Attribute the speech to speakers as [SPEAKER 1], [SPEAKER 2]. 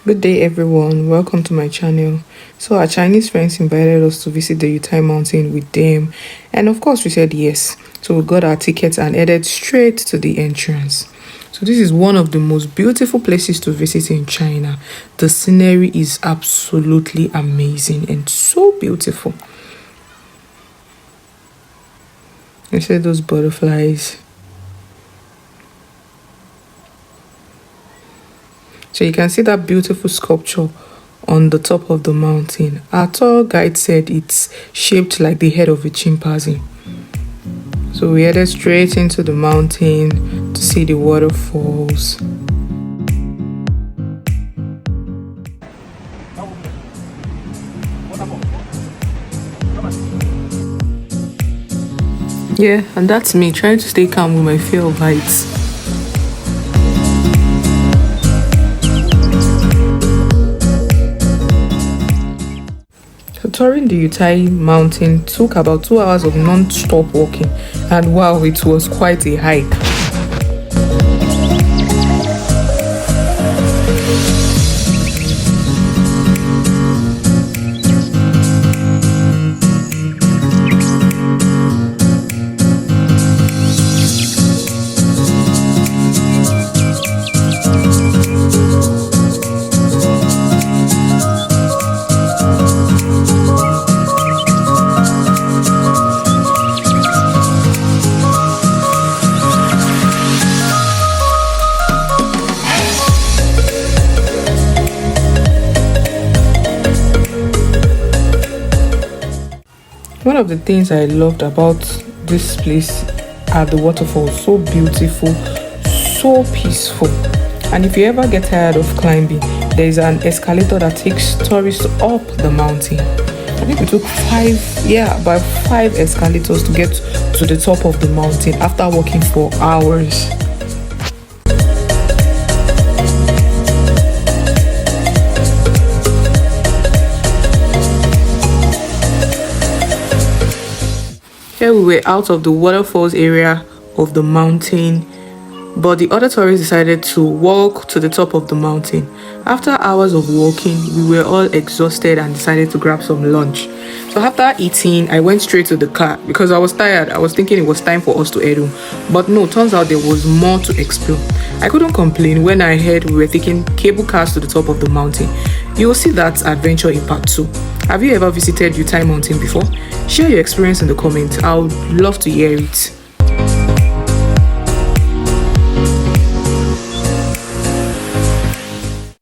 [SPEAKER 1] Good day everyone, welcome to my channel. So our Chinese friends invited us to visit the Yuntaishan Mountain with them, and of course we said yes. So we got our tickets and headed straight to the entrance. So this is one of the most beautiful places to visit in China. The scenery is absolutely amazing and so beautiful. You see those butterflies. So you can see that beautiful sculpture on the top of the mountain. Our tour guide said it's shaped like the head of a chimpanzee. So we headed straight into the mountain to see the waterfalls. Yeah, and that's me trying to stay calm with my fear of heights. So touring the Yuntaishan Mountain took about 2 hours of non-stop walking, and wow, it was quite a hike. One of the things I loved about this place are the waterfalls. So beautiful, so peaceful. And if you ever get tired of climbing, there is an escalator that takes tourists up the mountain. I think we took about five escalators to get to the top of the mountain after walking for hours. Here we were out of the waterfalls area of the mountain, but the other tourists decided to walk to the top of the mountain. After hours of walking, we were all exhausted and decided to grab some lunch. So after eating, I went straight to the car because I was tired. I was thinking it was time for us to head home, but no, turns out there was more to explore. I couldn't complain when I heard we were taking cable cars to the top of the mountain. You will see that adventure in part 2. Have you ever visited Yuntaishan Mountain before? Share your experience in the comments. I would love to hear it.